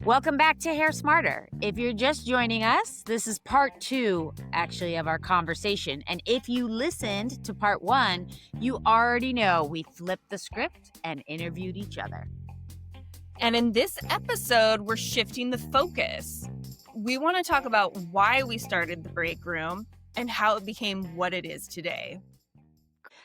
Welcome back to Hair Smarter. If you're just joining us, this is part 2, actually, of our conversation. And if you listened to part 1, you already know we flipped the script and interviewed each other. And in this episode, we're shifting the focus. We want to talk about why we started the Breakroom and how it became what it is today.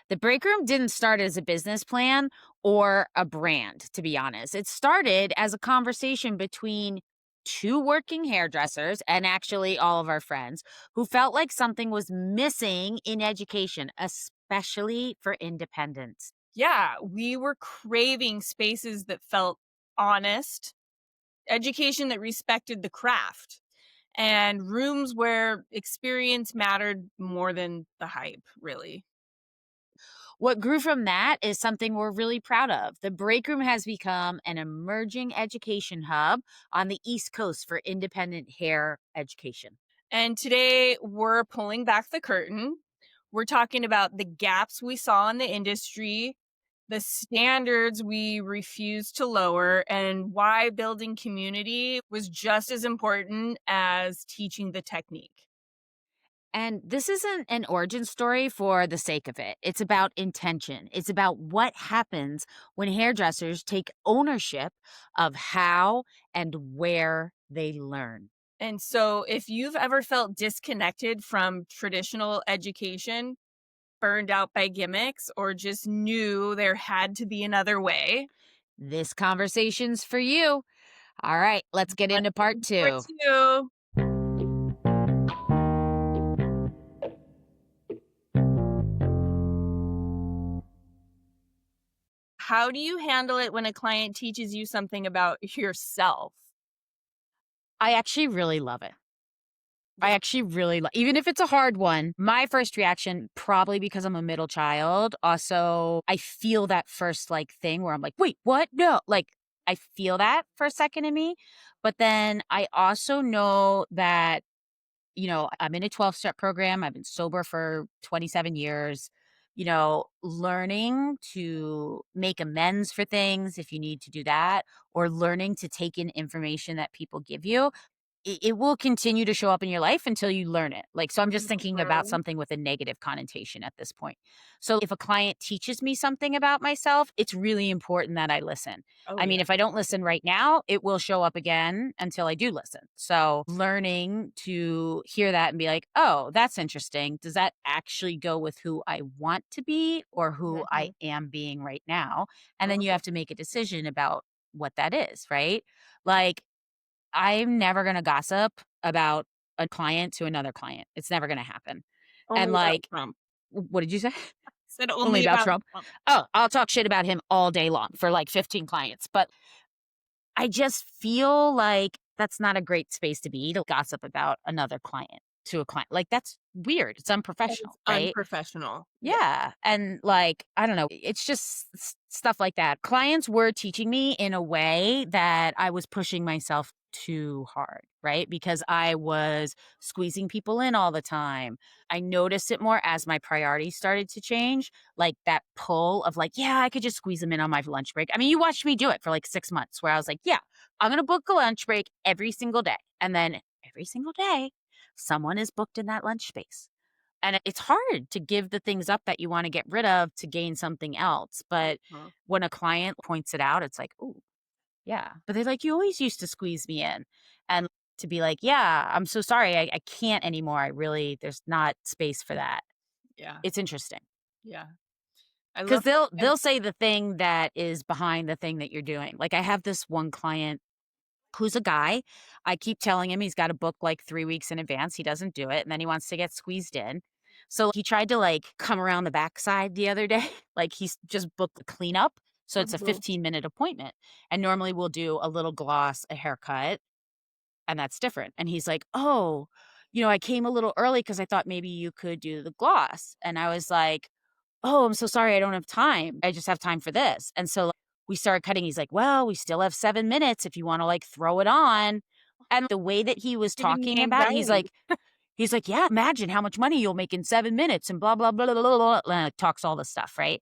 The Breakroom didn't start as a business plan or a brand, to be honest. It started as a conversation between two working hairdressers and actually all of our friends who felt like something was missing in education, especially for independents. Yeah, we were craving spaces that felt honest, education that respected the craft, and rooms where experience mattered more than the hype, really. What grew from that is something we're really proud of. The Breakroom has become an emerging education hub on the East Coast for independent hair education. And today we're pulling back the curtain. We're talking about the gaps we saw in the industry, the standards we refused to lower, and why building community was just as important as teaching the technique. And this isn't an origin story for the sake of it. It's about intention. It's about what happens when hairdressers take ownership of how and where they learn. And so if you've ever felt disconnected from traditional education, burned out by gimmicks, or just knew there had to be another way, this conversation's for you. All right, let's get into part 2. Part 2. How do you handle it when a client teaches you something about yourself? I actually really love it. Even if it's a hard one, my first reaction, probably because I'm a middle child, also, I feel that first thing where I'm like, wait, what? No, I feel that for a second in me. But then I also know that, I'm in a 12-step program. I've been sober for 27 years. Learning to make amends for things if you need to do that, or learning to take in information that people give you, it will continue to show up in your life until you learn it. So I'm just thinking about something with a negative connotation at this point. So if a client teaches me something about myself, it's really important that I listen. If I don't listen right now, it will show up again until I do listen. So learning to hear that and be like, oh, that's interesting. Does that actually go with who I want to be or who I am being right now? And then you have to make a decision about what that is, right? I'm never going to gossip about a client to another client. It's never going to happen. Only about Trump. What did you say? Said only about Trump. Oh, I'll talk shit about him all day long for 15 clients. But I just feel like that's not a great space to be, to gossip about another client to a client. That's weird. It's unprofessional, right? Unprofessional. Yeah. And I don't know, it's just stuff like that. Clients were teaching me in a way that I was pushing myself too hard, right? Because I was squeezing people in all the time. I noticed it more as my priorities started to change, that pull of yeah, I could just squeeze them in on my lunch break. You watched me do it for 6 months where I was like, yeah, I'm going to book a lunch break every single day. And then every single day, someone is booked in that lunch space. And it's hard to give the things up that you want to get rid of to gain something else. But when a client points it out, it's like, ooh, yeah. But they're like, you always used to squeeze me in. And to be like, yeah, I'm so sorry. I can't anymore. There's not space for that. Yeah. It's interesting. Yeah. Because they'll say the thing that is behind the thing that you're doing. I have this one client who's a guy. I keep telling him he's got to book 3 weeks in advance. He doesn't do it. And then he wants to get squeezed in. So he tried to come around the backside the other day. He's just booked the cleanup. So it's a 15-minute appointment. And normally we'll do a little gloss, a haircut, and that's different. And he's like, oh, I came a little early because I thought maybe you could do the gloss. And I was like, oh, I'm so sorry. I don't have time. I just have time for this. And so we started cutting. He's like, well, we still have 7 minutes if you want to throw it on. And the way that he was talking about it, he's like, yeah, imagine how much money you'll make in 7 minutes and blah, blah, blah, blah, blah, blah. And talks all this stuff, right?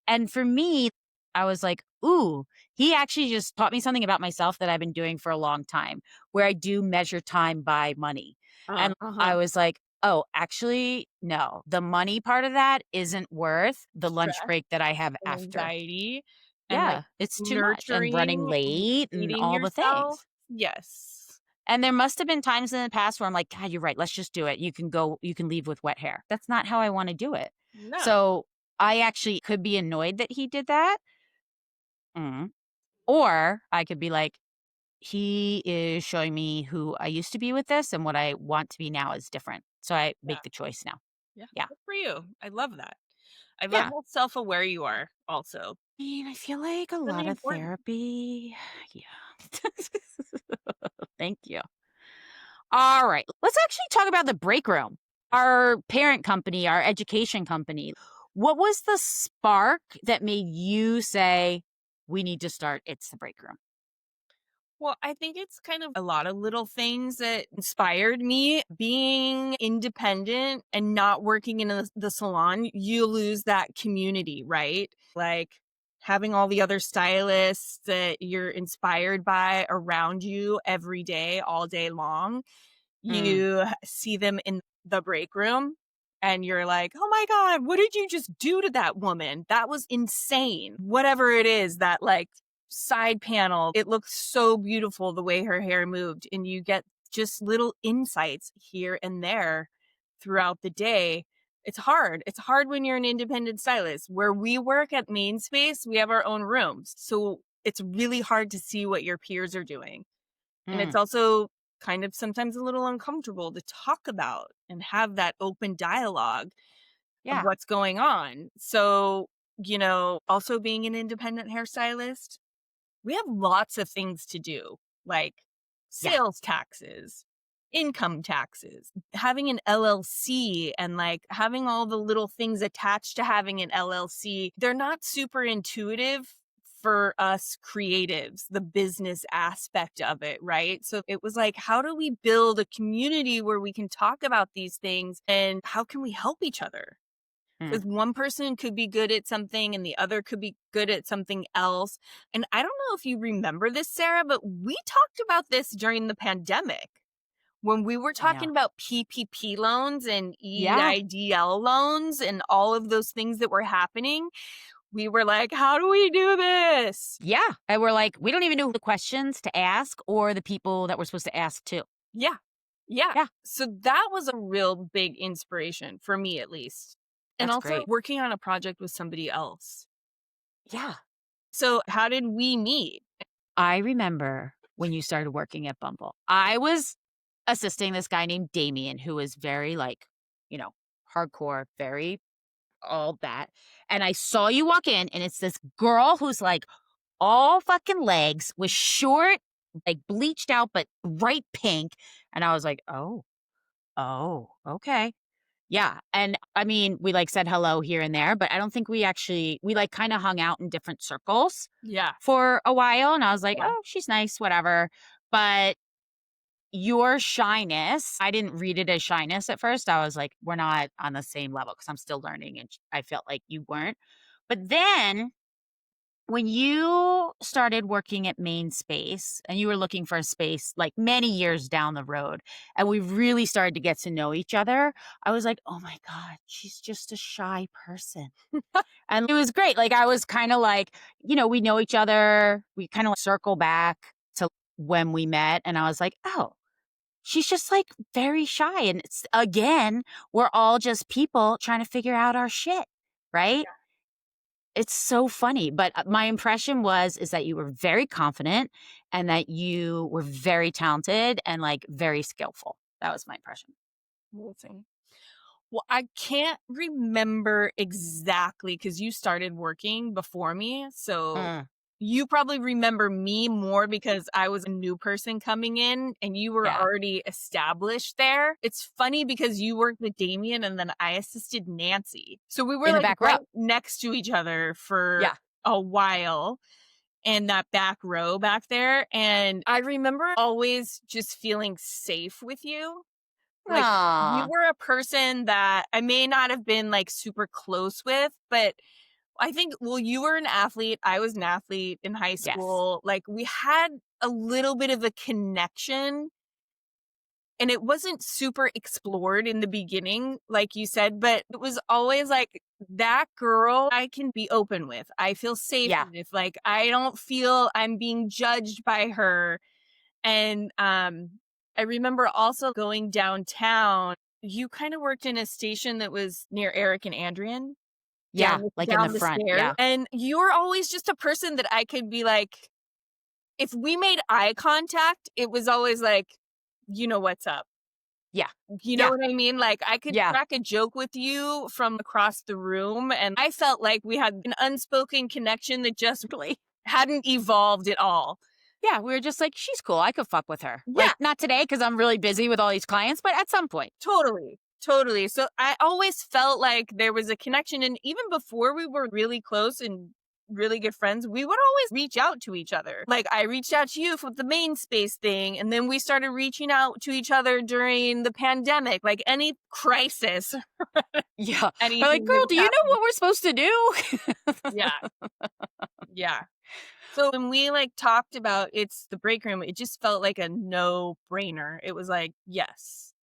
And for me, I was like, ooh, He actually just taught me something about myself that I've been doing for a long time, where I do measure time by money. And Uh-huh. I was like, "Oh, actually, no. The money part of that isn't worth the lunch Stress break that I have and after." anxiety and, like, Yeah, it's too much, and running nurturing and late and feeding all the yourself. things. Yes. And there must have been times in the past where I'm like, "God, you're right. Let's just do it. You can leave with wet hair." That's not how I wanna do it. No. So, I actually could be annoyed that he did that. Mhm. Or I could be like, "He is showing me who I used to be with this, and what I want to be now is different." So I Yeah. make the choice now. Yeah. Yeah. Good for you. I love that. I love Yeah. how self-aware you are also. I mean, I feel like a Really lot of important. therapy. Yeah. Thank you. All right. Let's actually talk about the break room. Our parent company, our education company. What was the spark that made you say, we need to start It's the Break Room? Well, I think it's kind of a lot of little things that inspired me. Being independent and not working in the salon, you lose that community, right? Like having all the other stylists that you're inspired by around you every day, all day long. Mm, You see them in the break room and you're like, "Oh my god, what did you just do to that woman? That was insane." Whatever it is, that, like, side panel, it looks so beautiful the way her hair moved, and you get just little insights here and there throughout the day. It's hard. It's hard when you're an independent stylist. Where we work at Main Space, we have our own rooms, so it's really hard to see what your peers are doing. And it's mm, also kind of sometimes a little uncomfortable to talk about and have that open dialogue of yeah. what's going on. So, also being an independent hairstylist, we have lots of things to do, like Yeah. sales taxes, income taxes, having an LLC, and like having all the little things attached to having an LLC. They're not super intuitive for us creatives, the business aspect of it, right? So it was like, how do we build a community where we can talk about these things and how can we help each other? Mm, Because one person could be good at something and the other could be good at something else. And I don't know if you remember this, Sarah, but we talked about this during the pandemic when we were I know. talking about PPP loans and Yeah. EIDL loans and all of those things that were happening. We were like, how do we do this? Yeah. And we're like, we don't even know the questions to ask or the people that we're supposed to ask to. Yeah. Yeah. Yeah. So that was a real big inspiration for me, at least. And That's also great. working on a project with somebody else. Yeah. So, how did we meet? I remember when you started working at Bumble. I was assisting this guy named Damien who was very like, you know, hardcore, very all that. And I saw you walk in and it's this girl who's like all fucking legs with short, like bleached out, but bright pink. And I was like, oh, okay. Yeah. And I mean, we like said hello here and there, but I don't think we like kind of hung out in different circles Yeah. for a while. And I was like, Yeah. oh, she's nice, whatever. But your shyness, I didn't read it as shyness at first. I was like, we're not on the same level because I'm still learning. And I felt like you weren't. But then when you started working at Main Space and you were looking for a space like many years down the road, and we really started to get to know each other, I was like, oh my God, she's just a shy person. And it was great. Like, I was kind of like, we know each other. We kind of like circle back to when we met. And I was like, oh, she's just like very shy. And it's again, we're all just people trying to figure out our shit. Right. It's so funny, but, my impression is that you were very confident and that you were very talented and, like, very skillful. That was my impression. Amazing. Well, I can't remember exactly because you started working before me. So Mm, you probably remember me more because I was a new person coming in and you were yeah. already established there. It's funny because you worked with Damien and then I assisted Nancy. So we were In the like back right row. next to each other for Yeah. a while in that back row back there. And I remember always just feeling safe with you. Like, you Aw. were a person that I may not have been, like, super close with, but I think, well, you were an athlete. I was an athlete in high Yes. school. Like, we had a little bit of a connection, and it wasn't super explored in the beginning, like you said, but it was always like that girl I can be open with. I feel safe Yeah. with. Like, I don't feel I'm being judged by her. And I remember also going downtown. You kind of worked in a station that was near Eric and Andrian Yeah. Like in the down the front. stairs. Yeah. And you were always just a person that I could be like, if we made eye contact, it was always like, you know what's up. Yeah. You know Yeah. what I mean? Like, I could Yeah. crack a joke with you from across the room, and I felt like we had an unspoken connection that just Totally. hadn't evolved at all. Yeah. We were just like, she's cool. I could fuck with her. Yeah, Like, not today because I'm really busy with all these clients, but at some point. totally. Totally. So I always felt like there was a connection. And even before we were really close and really good friends, we would always reach out to each other. Like, I reached out to you for the main space thing. And then we started reaching out to each other during the pandemic, like any crisis, Yeah. They're like, anything that girl, was do you know happening. what we're supposed to do? Yeah. Yeah. So when we like talked about it's the break room, it just felt like a no brainer. It was like, yes.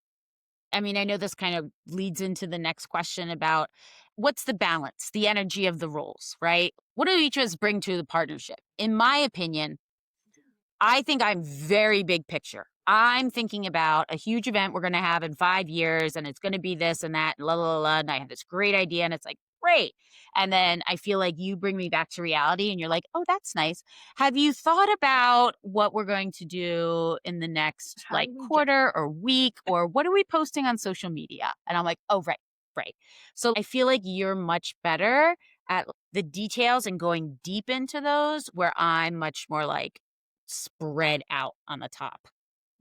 I mean, I know this kind of leads into the next question about what's the balance, the energy of the roles, right? What do each of us bring to the partnership? In my opinion, I think I'm very big picture. I'm thinking about a huge event we're going to have in 5 years, and it's going to be this and that, and la la la. La, and I have this great idea, and it's like, great. And then I feel like you bring me back to reality, and you're like, oh, that's nice. Have you thought about what we're going to do in the next How like did we get quarter or week, or what are we posting on social media? And I'm like, oh, right, right. So I feel like you're much better at the details and going deep into those, where I'm much more like, spread out on the top.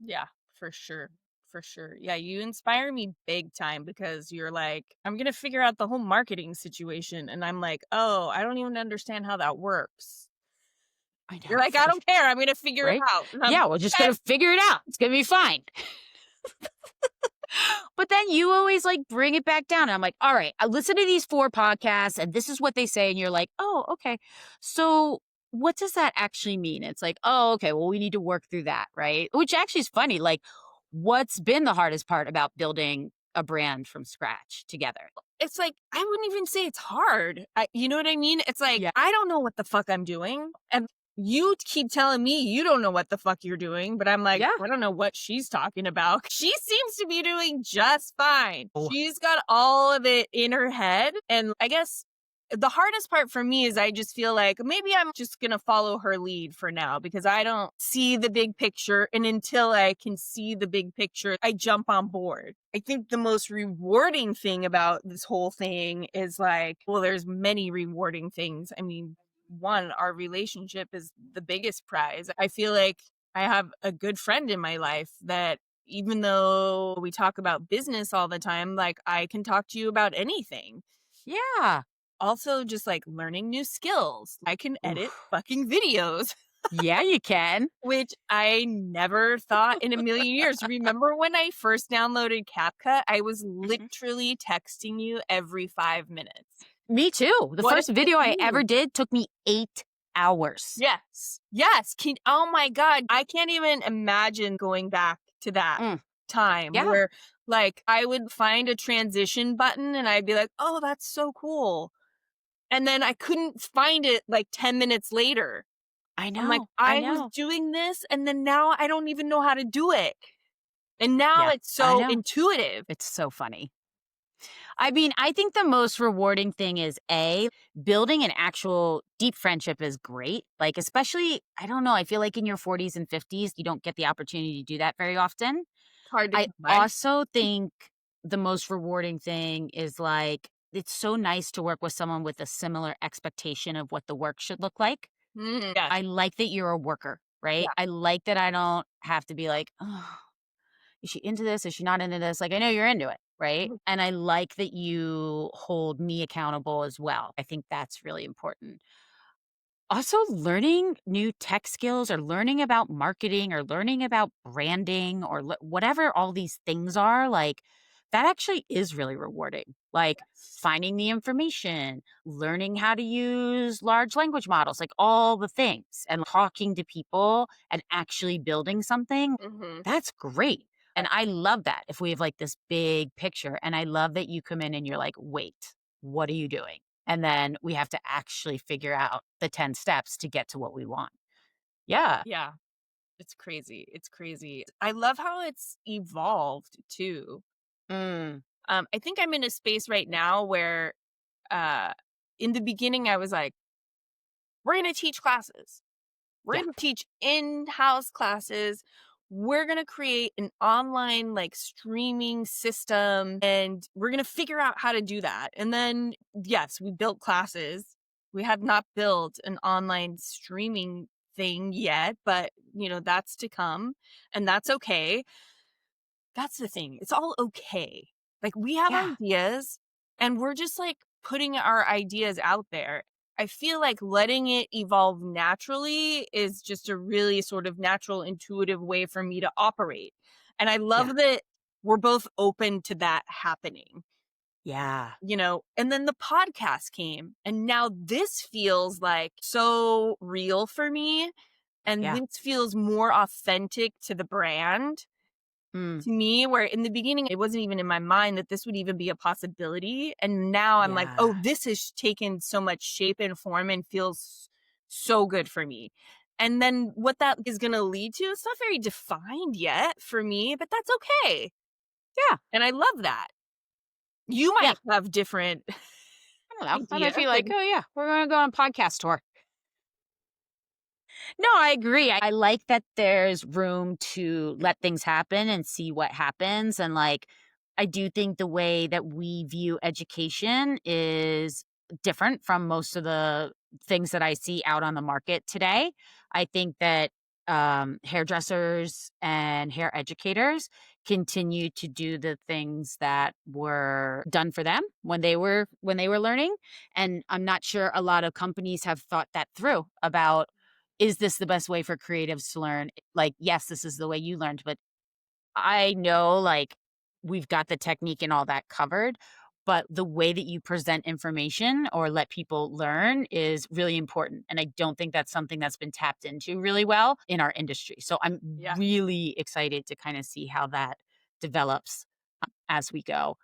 Yeah, for sure. For sure. Yeah, you inspire me big time because you're like, I'm going to figure out the whole marketing situation. And I'm like, oh, I don't even understand how that works. I You're know, like, I don't care. I'm going to figure it right? out. And I'm Yeah, like, we're just okay. gonna figure it out. It's gonna be fine. But then you always like bring it back down. And I'm like, all right, I listen to these 4 podcasts and this is what they say. And you're like, oh, okay. So what does that actually mean? It's like, oh, okay, well, we need to work through that, right? Which actually is funny. Like, what's been the hardest part about building a brand from scratch together? It's like, I wouldn't even say it's hard. You know what I mean? It's like, Yeah. I don't know what the fuck I'm doing. And you keep telling me you don't know what the fuck you're doing, but I'm like, Yeah. I don't know what she's talking about. She seems to be doing just fine. Oh. She's got all of it in her head. And I guess the hardest part for me is I just feel like maybe I'm just going to follow her lead for now because I don't see the big picture. And until I can see the big picture, I jump on board. I think the most rewarding thing about this whole thing is like, well, there's many rewarding things. I mean, one, our relationship is the biggest prize. I feel like I have a good friend in my life that even though we talk about business all the time, like I can talk to you about anything. Yeah. Also, just like learning new skills. I can edit Oof. fucking videos, Yeah, you can. which I never thought in a million years. Remember when I first downloaded CapCut? I was Mhm. literally texting you every 5 minutes. Me too. The What first does it video I ever mean? did took me 8 hours. Yes. Yes. Oh my God. I can't even imagine going back to that Mm, time yeah, where like I would find a transition button and I'd be like, oh, that's so cool. And then I couldn't find it like 10 minutes later. I I'm like, know. I I was know. doing this and then now I don't even know how to do it. And now Yeah, it's I so know. intuitive. It's so funny. I mean, I think the most rewarding thing is building an actual deep friendship is great. Like, especially, I don't know, I feel like in your 40s and 50s, you don't get the opportunity to do that very often. It's hard to I come by. also think the most rewarding thing is like, it's so nice to work with someone with a similar expectation of what the work should look like. Yes. I like that you're a worker, right? Yeah. I like that I don't have to be like, oh, is she into this? Is she not into this? Like, I know you're into it, right? Mhm. And I like that you hold me accountable as well. I think that's really important. Also, learning new tech skills or learning about marketing or learning about branding or whatever all these things are, like, that actually is really rewarding. Like Yes. finding the information, learning how to use large language models, like all the things, and talking to people and actually building something. Mhm. That's great. And I love that if we have like this big picture. And I love that you come in and you're like, wait, what are you doing? And then we have to actually figure out the 10 steps to get to what we want. Yeah. Yeah. It's crazy. It's crazy. I love how it's evolved too. Mm, I think I'm in a space right now where, uh, in the beginning, I was like, we're going to teach classes. We're yeah. going to teach in-house classes. We're going to create an online like streaming system and we're going to figure out how to do that. And then, yes, we built classes. We have not built an online streaming thing yet, but that's to come and that's okay. That's the thing. It's all okay. Like, we have Yeah. ideas and we're just like putting our ideas out there. I feel like letting it evolve naturally is just a really sort of natural, intuitive way for me to operate. And I Yeah. love that we're both open to that happening, Yeah. and then the podcast came. And now this feels like so real for me. And Yeah. this feels more authentic to the brand Mm, to me, where in the beginning, it wasn't even in my mind that this would even be a possibility, and now I'm like, "Oh, yeah. this has taken so much shape and form and feels so good for me." And then what that is gonna lead to, it's not very defined yet for me, but that's okay, Yeah. and I love that. You Yeah. might have different I don't know. I ideas might be like, and oh, yeah, we're going to go on a podcast tour. No, I agree. I like that there's room to let things happen and see what happens. And like, I do think the way that we view education is different from most of the things that I see out on the market today. I think that hairdressers and hair educators continue to do the things that were done for them when they were learning, and I'm not sure a lot of companies have thought that through about, is this the best way for creatives to learn? Like, yes, this is the way you learned, but I know, like, we've got the technique and all that covered, but the way that you present information or let people learn is really important, and I don't think that's something that's been tapped into really well in our industry. So I'm yeah, really excited to kinda see how that develops as we go.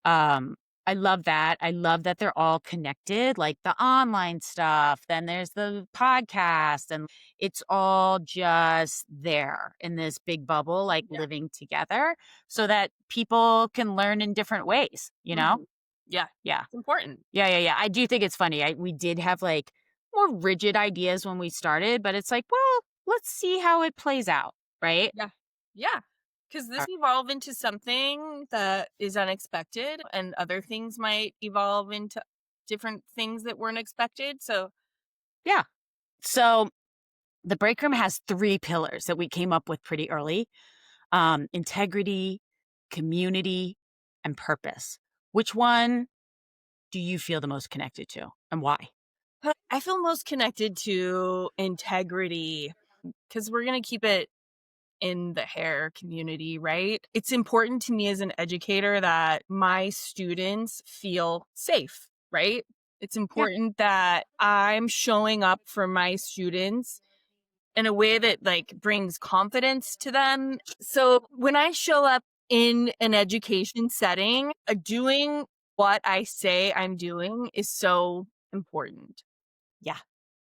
Um, I love that. I love that they're all connected, like the online stuff, then there's the podcast, and it's all just there in this big bubble, like yeah, living together so that people can learn in different ways, you know? mhm, yeah, Yeah. it's important. Yeah, yeah, yeah. I do think it's funny. We did have like more rigid ideas when we started, but it's like, well, let's see how it plays out, right? Yeah. Yeah. Because Uh, this evolve into something that is unexpected, and other things might evolve into different things that weren't expected. So, yeah. So the break room has 3 pillars that we came up with pretty early: integrity, community, and purpose. Which one do you feel the most connected to, and why? I feel most connected to integrity because we're going to keep it in the hair community, right? It's important to me as an educator that my students feel safe, right? It's Yeah. important that I'm showing up for my students in a way that like brings confidence to them. So when I show up in an education setting, doing what I say I'm doing is so important Yeah.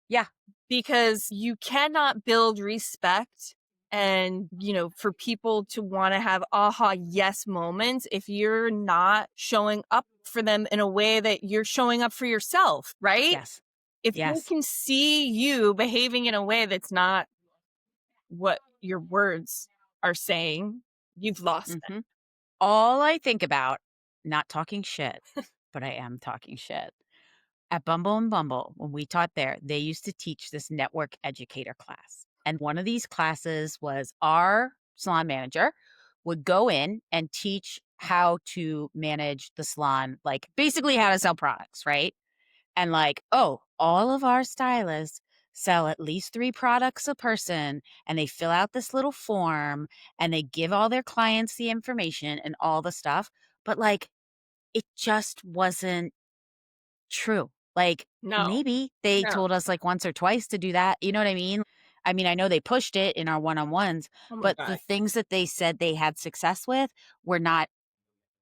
Yeah. because you cannot build respect and for people to want to have aha yes moments if you're not showing up for them in a way that you're showing up for yourself, right? Yes. If they Yes. can see you behaving in a way that's not what your words are saying, you've lost them. Mhm. All I think about, not talking shit, but I am talking shit. At Bumble and Bumble, when we taught there, they used to teach this network educator class. And one of these classes was our salon manager would go in and teach how to manage the salon, like basically how to sell products, right? And like, oh, all of our stylists sell at least 3 products a person, and they fill out this little form, and they give all their clients the information and all the stuff. but, like, it just wasn't true. Like, No, maybe they no. told us, like, once or twice to do that, you know what I mean? I mean, I know they pushed it in our one-on-ones, Oh my but the god. things that they said they had success with were not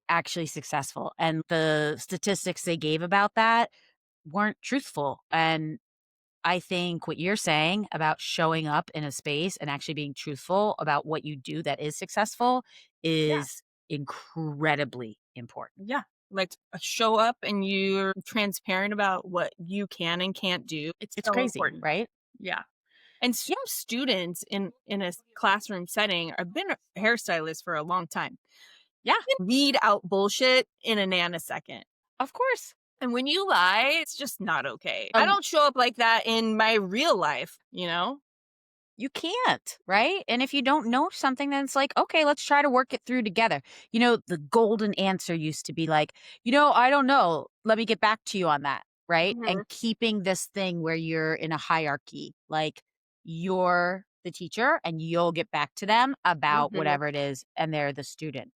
actually successful, and the statistics they gave about that weren't truthful, and I think what you're saying about showing up in a space and actually being truthful about what you do that is successful Yeah, is incredibly important. yeah. Like, show up and you're transparent about what you can and can't do. It's It's so crazy, important. right? Yeah. And Yeah, some students in a classroom setting, I've been a hairstylist for a long time, yeah, can weed out bullshit in a nanosecond. of course. And when you lie, it's just not okay. I Um, don't show up like that in my real life, you know? you can't, right? And if you don't know something, then it's like, okay, let's try to work it through together. You know, the golden answer used to be like, I don't know. Let me get back to you on that. Right. Mhm, And keeping this thing where you're in a hierarchy, like you're the teacher and you'll get back to them about mhm, whatever it is, and they're the student.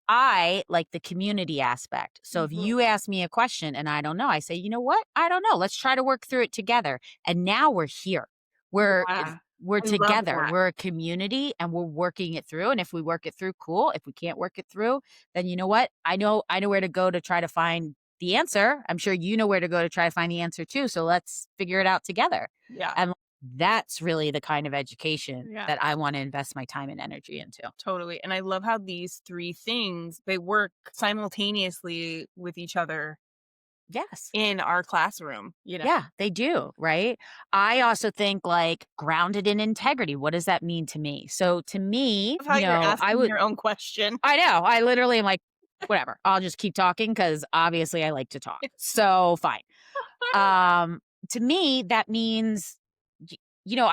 I like the community aspect. So if mhm. you ask me a question and I don't know, I say, you know what? I don't know. Let's try to work through it together. And now we're here. We're Yeah. we're I love together. that. We're a community and we're working it through. And if we work it through, cool. If we can't work it through, then you know what? I know where to go to try to find the answer. I'm sure you know where to go to try to find the answer too. So let's figure it out together. Yeah, And that's really the kind of education yeah, that I want to invest my time and energy into. totally. And I love how these 3 things, they work simultaneously with each other Yes. in our classroom, you know? Yeah, they do, right? I also think like grounded in integrity. What does that mean to me? So to me, Love how you're I asking would your own question. I know, I literally am like, whatever. I'll just keep talking cuz obviously I like to talk. So fine. Um, to me, that means,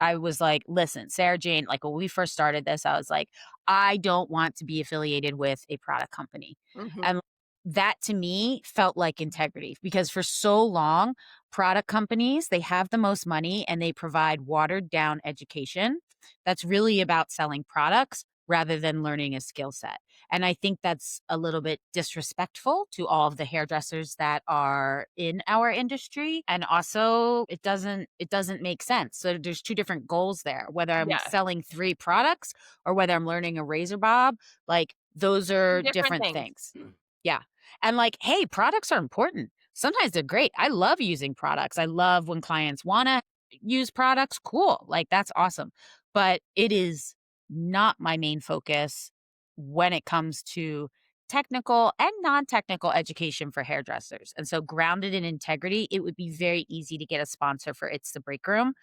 I was like, listen, Sarah Jane, like when we first started this, I was like, I don't want to be affiliated with a product company. Mhm, And that to me felt like integrity because for so long, product companies, they have the most money and they provide watered down education that's really about selling products rather than learning a skill set. And I think that's a little bit disrespectful to all of the hairdressers that are in our industry. And also it doesn't make sense. So there's two different goals there. Whether I'm yeah, selling 3 products or whether I'm learning a razor bob, like those 2 are different different things. things. Yeah. And like, hey, products are important. Sometimes they're great. I love using products. I love when clients want to use products. Cool. Like that's awesome. But it is not my main focus when it comes to technical and non-technical education for hairdressers. And so grounded in integrity, it would be very easy to get a sponsor for It's the Breakroom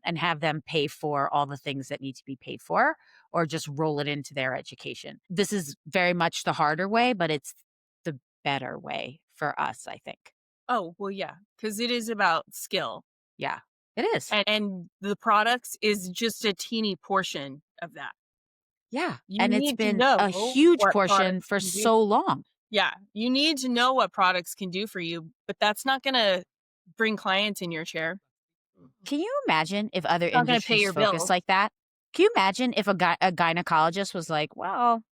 and have them pay for all the things that need to be paid for or just roll it into their education. This is very much the harder way, but it's the better way for us, I think. Oh, well, yeah, because it is about skill, Yeah, it is. and the products is just a teeny portion of that. Yeah. You And it's need to been a know huge what portion products for can do. so long. Yeah, you need to know what products can do for you, but that's not gonna bring clients in your chair. Can you imagine if other It's not gonna pay industries your focused bills. like that? Can you imagine if a gynecologist was like, "Well,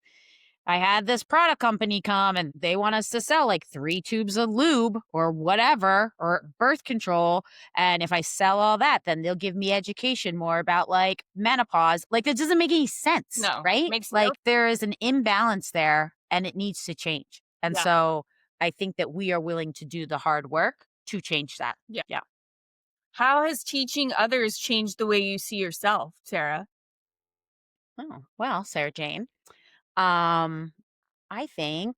I had this product company come and they want us to sell like 3 tubes of lube or whatever or birth control, and if I sell all that, then they'll give me education more about, like, menopause." Like, that doesn't make any sense, No, right? makes no. Like, there is an imbalance there, and it needs to change, and Yeah, so I think that we are willing to do the hard work to change that. yeah. Yeah. How has teaching others changed the way you see yourself, Sarah? Oh, well, Sarah Jane, um, I think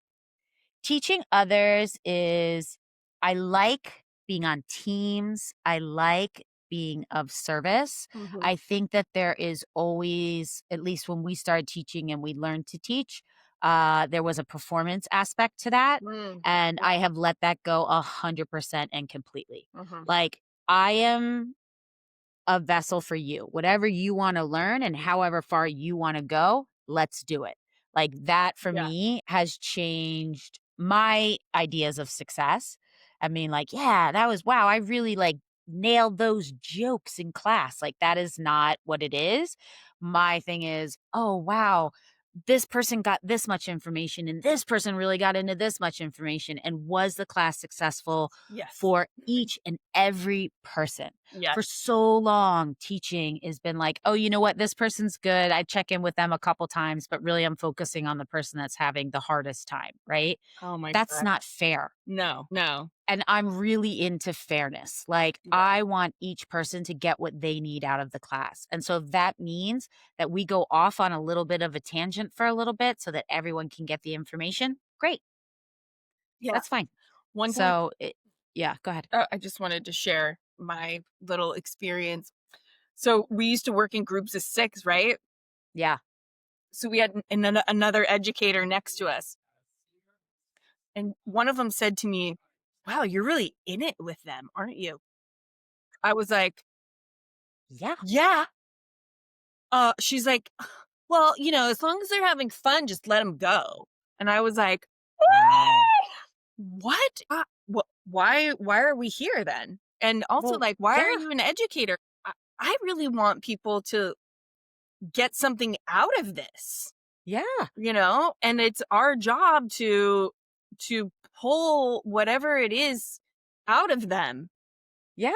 teaching others is I like being on teams. I like being of service. Mhm. I think that there is always, at least when we started teaching and we learned to teach, there was a performance aspect to that. Mm, And yeah, I have let that go 100% and completely. mhm, Like, I am a vessel for you. Whatever you wanna learn and however far you wanna go, let's do it. Like, that for yeah, me has changed my ideas of success. I mean, like, yeah, that was wow, I really, like, nailed those jokes in class. Like, that is not what it is. My thing is, "Oh, wow, this person got this much information and this person really got into this much information, and was the class successful Yes. for each and every person. Yes. For so long, teaching has been like, oh, you know what? This person's good. I check in with them a couple times, but really I'm focusing on the person that's having the hardest time, right? Oh my That's god. not fair. No, no. And I'm really into fairness. Like, Yeah. I want each person to get what they need out of the class. And so if that means that we go off on a little bit of a tangent for a little bit so that everyone can get the information, great. Yeah. That's fine. One time, So, yeah, go ahead. I just wanted to share my little experience. So we used to work in groups of 6, right? Yeah. So we had another educator next to us. And one of them said to me, "Wow, you're really in it with them, aren't you?" I was like, Yeah. "Yeah." She's like, "Well, as long as they're having fun, just let them go." And I was like, Wow. "What? Why are we here then? And also, Well, like, why are yeah. you an educator? I really want people to get something out of this, Yeah. and it's our job to pull whatever it is out of them Yeah.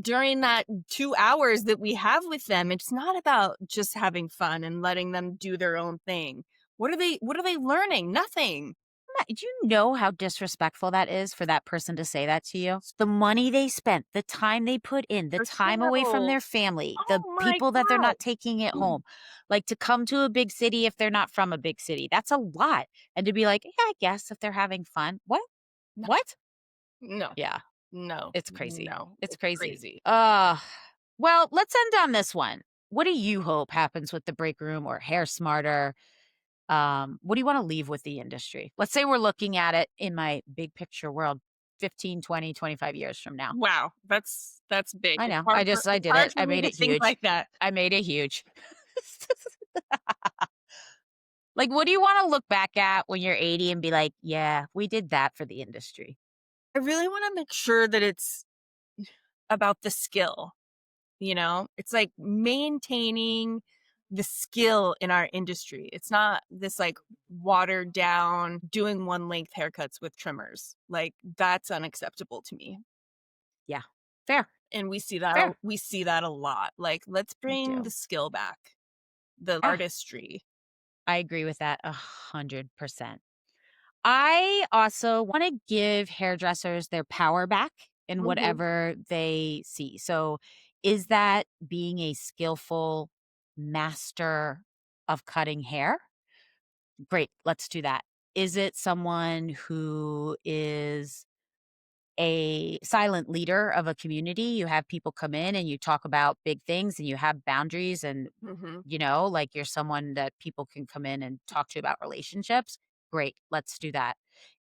during that 2 hours that we have with them. It's not about just having fun and letting them do their own thing. What are they learning? Nothing. Do you know how disrespectful that is for that person to say that to you? The money they spent, the time they put in, the For time away from sure. their family, the Oh my people that they're god. not taking it home, like to come to a big city if they're not from a big city. That's a lot. And to be like, yeah, I guess if they're having fun. What? No, What? no, Yeah, no, it's crazy. no. It's It's crazy. crazy. Well, let's end on this one. What do you hope happens with the break room or hair smarter? What do you want to leave with the industry? Let's say we're looking at it in my big picture world 15, 20, 25 years from now. Wow, that's big. I It's know. hard for I it's did hard it. for I me made to it think huge. like that. I made it huge. Like, what do you want to look back at when you're 80 and be like, yeah, we did that for the industry? I really wanna make sure that it's about the skill, you know? It's like maintaining the skill in our industry. It's not this, like, watered down, doing one length haircuts with trimmers. Like, that's unacceptable to me, Yeah. Fair. and Fair. we see that a lot. Like, let's We bring the do. skill back, the Ah, artistry. I agree with that 100%. I also want to give hairdressers their power back in Mhm. whatever they see. So, is that being a skillful master of cutting hair? Great, let's do that. Is it someone who is a silent leader of a community? You have people come in and you talk about big things and you have boundaries and Mhm. like you're someone that people can come in and talk to about relationships. Great, let's do that.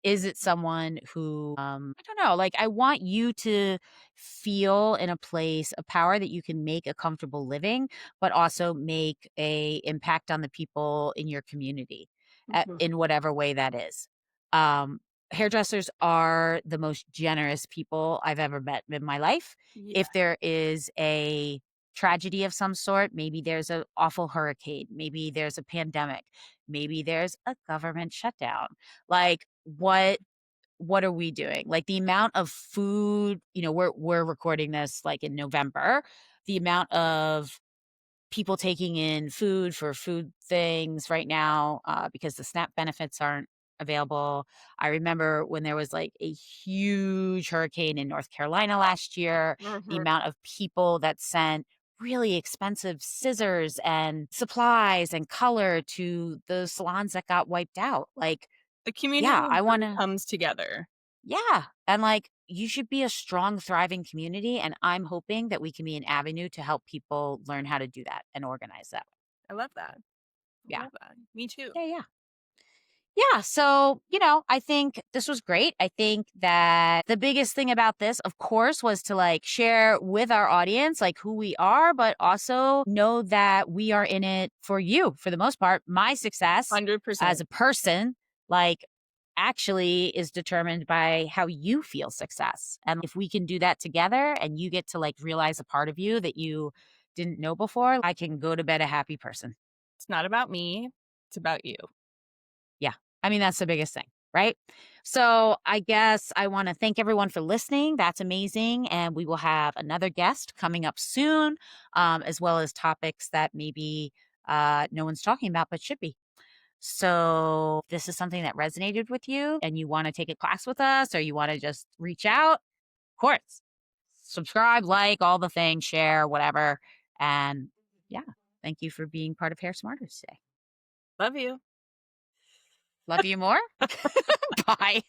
Is it someone who, I don't know, like I want you to feel in a place of power that you can make a comfortable living, but also make a impact on the people in your community Mhm. in whatever way that is. Um, Hairdressers are the most generous people I've ever met in my life. Yeah. If there is a tragedy of some sort, maybe there's an awful hurricane, maybe there's a pandemic, maybe there's a government shutdown. Like what are we doing? Like the amount of food, we're recording this like in November. The amount of people taking in food for food things right now because the SNAP benefits aren't available. I remember when there was like a huge hurricane in North Carolina last year, the Mhm. amount of people that sent really expensive scissors and supplies and color to the salons that got wiped out. Like, The community yeah, I want really to, comes together. yeah. And like, you should be a strong, thriving community. And I'm hoping that we can be an avenue to help people learn how to do that and organize that. I love that. I Yeah. love that. Me too. Yeah. Yeah. Yeah. So, I think this was great. I think that the biggest thing about this, of course, was to like share with our audience, like who we are, but also know that we are in it for you for the most part. My success as 100%. a person, like, actually is determined by how you feel success. And if we can do that together and you get to like realize a part of you that you didn't know before, I can go to bed a happy person. It's not about me. It's about you. Yeah. I mean, that's the biggest thing, right? So I guess I want to thank everyone for listening. That's amazing. And we will have another guest coming up soon, as well as topics that maybe no one's talking about, but should be. So if this is something that resonated with you and you want to take a class with us or you want to just reach out, of course, subscribe, like all the things, share, whatever. And yeah, thank you for being part of Hair Smarters today. Love you. Love you more. Bye.